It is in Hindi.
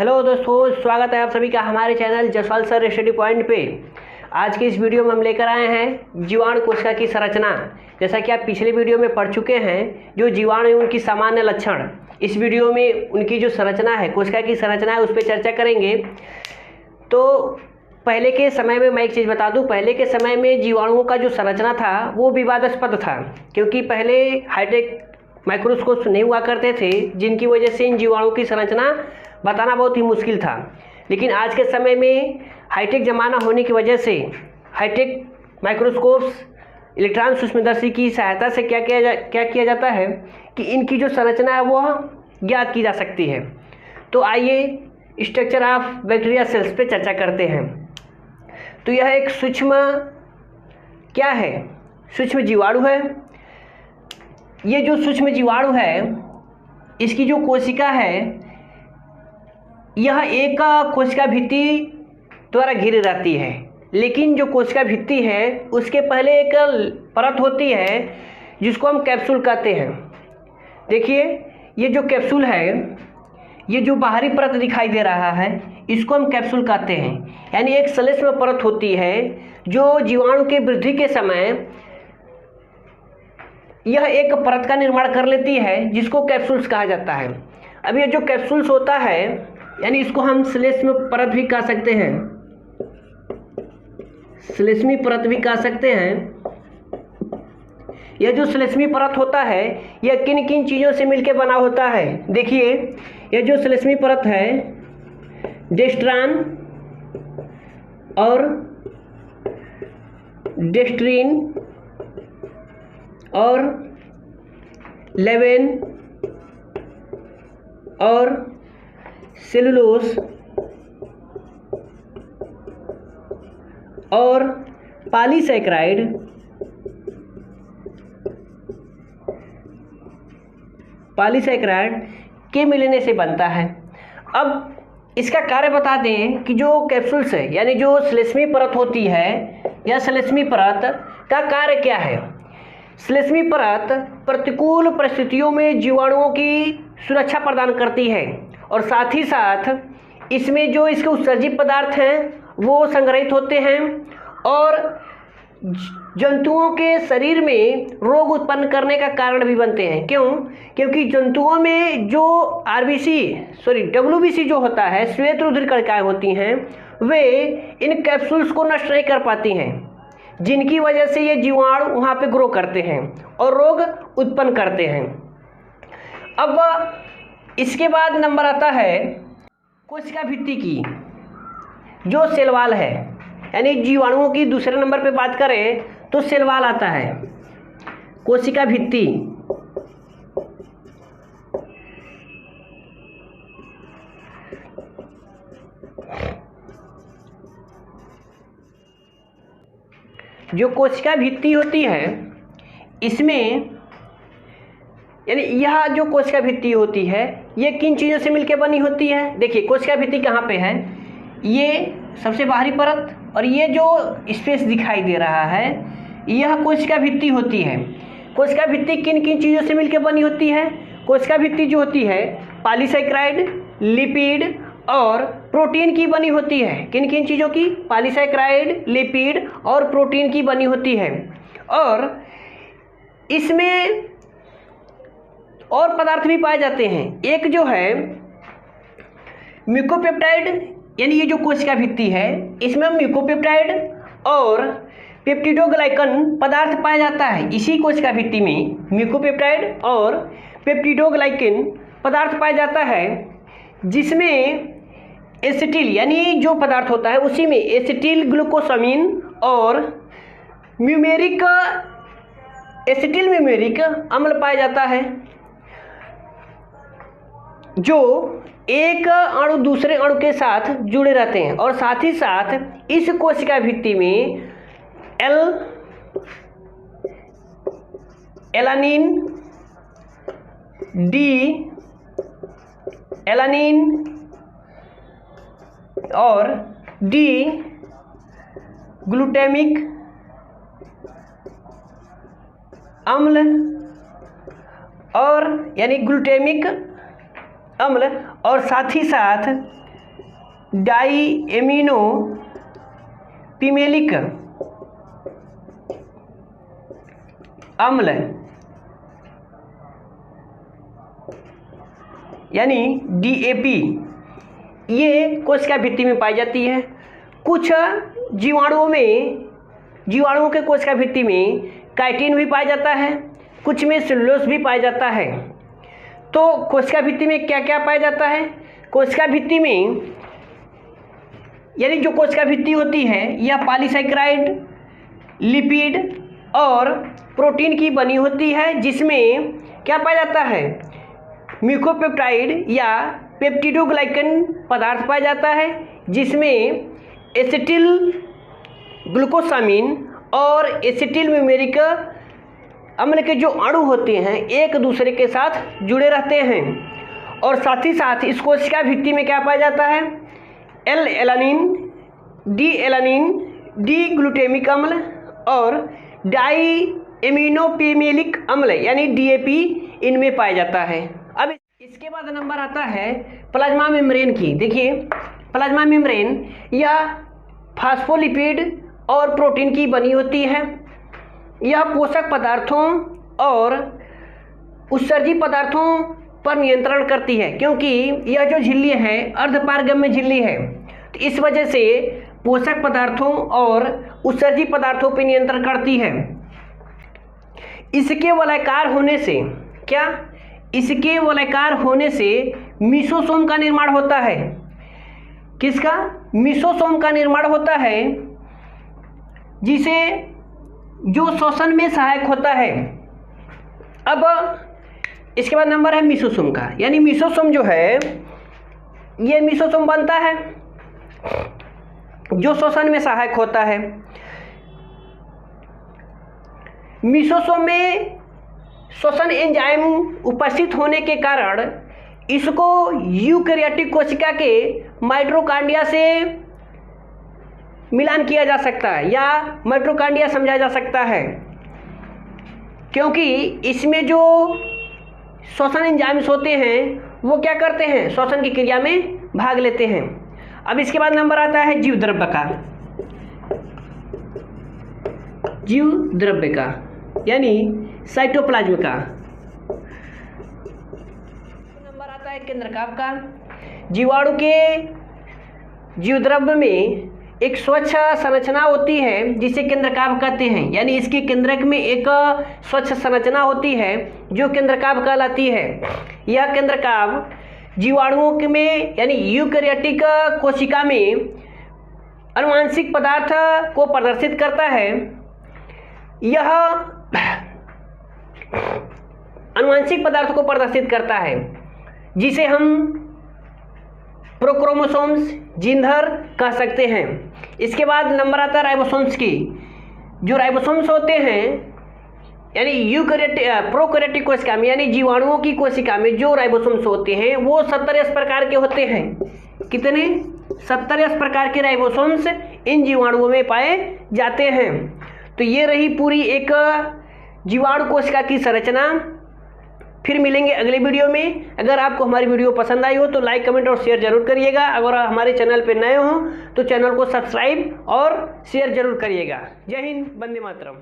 हेलो दोस्तों, स्वागत है आप सभी का हमारे channel Jaswal sir study point पे। आज की इस वीडियो में हम लेकर आए हैं जीवाणु कोशिका की संरचना। जैसा कि आप पिछले वीडियो में पढ़ चुके हैं, जो जीवाणु है उनकी सामान्य लक्षण। इस वीडियो में उनकी जो संरचना है, कोशिका की संरचना है, उस पर चर्चा करेंगे। तो पहले के समय में मैं एक चीज़ बता दूं, पहले के समय में जीवाणुओं का जो संरचना था वो विवादास्पद था, क्योंकि पहले हाईटेक माइक्रोस्कोप नहीं हुआ करते थे, जिनकी वजह से इन जीवाणुओं की संरचना बताना बहुत ही मुश्किल था। लेकिन आज के समय में हाईटेक ज़माना होने की वजह से हाईटेक माइक्रोस्कोप्स, इलेक्ट्रॉन सूक्ष्मदर्शी की सहायता से क्या किया जाता है कि इनकी जो संरचना है वह ज्ञात की जा सकती है। तो आइए स्ट्रक्चर ऑफ बैक्टीरिया सेल्स पे चर्चा करते हैं। तो यह एक सूक्ष्म क्या है? सूक्ष्म जीवाणु है। ये जो सूक्ष्म जीवाणु है, इसकी जो कोशिका है, यह एक कोशिका भित्ति द्वारा घिरी रहती है। लेकिन जो कोशिका भित्ति है उसके पहले एक परत होती है जिसको हम कैप्सूल कहते हैं। देखिए, ये जो कैप्सूल है, ये जो बाहरी परत दिखाई दे रहा है, इसको हम कैप्सूल कहते हैं। यानी एक श्लेष्म परत होती है जो जीवाणु के वृद्धि के समय यह एक परत का निर्माण कर लेती है, जिसको कैप्सूल्स कहा जाता है। अब ये जो कैप्सूल्स होता है, यानी इसको हम श्लेष्म परत भी कह सकते हैं, श्लेष्मी परत भी कह सकते हैं। यह जो श्लेष्मी परत होता है, यह किन किन चीज़ों से मिलकर बना होता है? देखिए, यह जो श्लेष्मी परत है, डेस्ट्रान और डेस्ट्रीन और लेवेन और सेलुलोस और पॉलीसैकेराइड के मिलने से बनता है। अब इसका कार्य बता दें कि जो कैप्सूल्स है, यानी जो श्लेष्मी परत होती है, या श्लेष्मी परत का कार्य क्या है? श्लेष्मी परत प्रतिकूल परिस्थितियों में जीवाणुओं की सुरक्षा प्रदान करती है, और साथ ही साथ इसमें जो इसके उत्सर्जित पदार्थ हैं वो संग्रहित होते हैं और जंतुओं के शरीर में रोग उत्पन्न करने का कारण भी बनते हैं। क्यों? क्योंकि जंतुओं में जो WBC जो होता है, श्वेत रुधिर कणिकाएं होती हैं, वे इन कैप्सूल्स को नष्ट नहीं कर पाती हैं, जिनकी वजह से ये जीवाणु वहाँ पे ग्रो करते हैं और रोग उत्पन्न करते हैं। अब इसके बाद नंबर आता है कोशिका भित्ति की, जो सेल वॉल है। यानी जीवाणुओं की दूसरे नंबर पे बात करें तो सेल वॉल आता है, कोशिका भित्ति। जो कोशिका भित्ति होती है, इसमें यानी यह जो कोशिका भित्ति होती है, ये किन चीज़ों से मिलकर बनी होती है? देखिए, कोशिका भित्ति कहाँ पे है? ये सबसे बाहरी परत, और ये जो स्पेस दिखाई दे रहा है, यह कोशिका भित्ति होती है। कोशिका भित्ति किन किन चीज़ों से मिलकर बनी होती है? कोशिका भित्ति जो होती है पॉलीसैकेराइड, लिपिड और प्रोटीन की बनी होती है। किन किन चीज़ों की? पॉलीसैकेराइड, लिपिड और प्रोटीन की बनी होती है। और इसमें और पदार्थ भी पाए जाते हैं। एक जो है म्यूकोपेप्टाइड, यानी ये जो कोशिका भित्ति है, इसमें म्यूकोपेप्टाइड और पेप्टिडोग्लाइकन पदार्थ पाया जाता है। इसी कोशिका भित्ति में म्यूकोपेप्टाइड और पेप्टिडोग्लाइकन पदार्थ पाया जाता है, जिसमें एसिटिल यानी जो पदार्थ होता है उसी में एसिटिल ग्लूकोसामिन और एसिटिल म्यूमेरिक अम्ल पाया जाता है, जो एक अणु दूसरे अणु के साथ जुड़े रहते हैं। और साथ ही साथ इस कोशिका भित्ति में एलानिन, डी एलानिन और डी ग्लूटामिक अम्ल और यानी ग्लूटामिक अम्ल और साथ ही साथ डाईएमिनो पिमेलिक अम्ल यानी DAP, ये कोशिका भित्ति में पाई जाती है। कुछ जीवाणुओं के कोशिका भित्ति में काइटिन भी पाया जाता है, कुछ में सेलुलोज भी पाया जाता है। तो कोशिका भित्ति में क्या क्या पाया जाता है? कोशिका भित्ति में यानी जो कोशिका भित्ति होती है यह पॉलीसैकेराइड, लिपिड और प्रोटीन की बनी होती है, जिसमें क्या पाया जाता है? म्यूकोपेप्टाइड या पेप्टिडोग्लाइकन पदार्थ पाया जाता है, जिसमें एसिटिल ग्लूकोसामिन और एसिटिल म्यूमेरिक अम्ल के जो अणु होते हैं एक दूसरे के साथ जुड़े रहते हैं। और साथ ही साथ इस कोशिका भित्ति में क्या पाया जाता है? L-एलानिन, D-एलानिन, D-ग्लूटेमिक अम्ल और डाईएमिनोपिमेलिक अम्ल यानी DAP इनमें पाया जाता है। अब इसके बाद नंबर आता है प्लाज्मा मेम्ब्रेन की। देखिए, प्लाज्मा मेम्ब्रेन यह फास्फोलिपिड और प्रोटीन की बनी होती है। यह पोषक पदार्थों और उत्सर्जी पदार्थों पर नियंत्रण करती है, क्योंकि यह जो झिल्ली है अर्धपारगम्य झिल्ली है, तो इस वजह से पोषक पदार्थों और उत्सर्जी पदार्थों पर नियंत्रण करती है। इसके वलयाकार होने से मीसोसोम का निर्माण होता है। किसका? मीसोसोम का निर्माण होता है, जिसे जो श्वसन में सहायक होता है। अब इसके बाद नंबर है मीसोसोम का, यानी मीसोसोम जो है ये मीसोसोम बनता है जो श्वसन में सहायक होता है। मीसोसोम में श्वसन एंजाइम उपस्थित होने के कारण इसको यूकैरियोटिक कोशिका के माइटोकॉन्ड्रिया से मिलान किया जा सकता है या माइटोकॉन्ड्रिया समझा जा सकता है, क्योंकि इसमें जो श्वसन एंजाइम्स होते हैं वो क्या करते हैं? श्वसन की क्रिया में भाग लेते हैं। अब इसके बाद नंबर आता है जीव द्रव्य का यानी साइटोप्लाज्म का। नंबर आता है केंद्रकाव का। जीवाणु के जीवद्रव्य में एक स्वच्छ संरचना होती है जिसे केंद्रकाव कहते हैं, यानी इसके केंद्रक में एक स्वच्छ संरचना होती है जो केंद्रकाव कहलाती है। यह केंद्रकाव जीवाणुओं में यानी यूकैरियोटिक कोशिका में आनुवंशिक पदार्थ को प्रदर्शित करता है। यह आनुवंशिक पदार्थ को प्रदर्शित करता है जिसे हम प्रोक्रोमोसोम्स, जीनधर कह सकते हैं। इसके बाद नंबर आता है राइबोसोम्स की। जो राइबोसोम्स होते हैं यानी प्रोकैरियोटिक कोशिका में यानी जीवाणुओं की कोशिका में जो राइबोसोम्स होते हैं वो 70 प्रकार के होते हैं। कितने? 70 प्रकार के राइबोसोम्स इन जीवाणुओं में पाए जाते हैं। तो ये रही पूरी एक जीवाणु कोशिका की संरचना। फिर मिलेंगे अगले वीडियो में। अगर आपको हमारी वीडियो पसंद आई हो तो लाइक, कमेंट और शेयर जरूर करिएगा। अगर आप हमारे चैनल पर नए हो तो चैनल को सब्सक्राइब और शेयर जरूर करिएगा। जय हिंद, वंदे मातरम।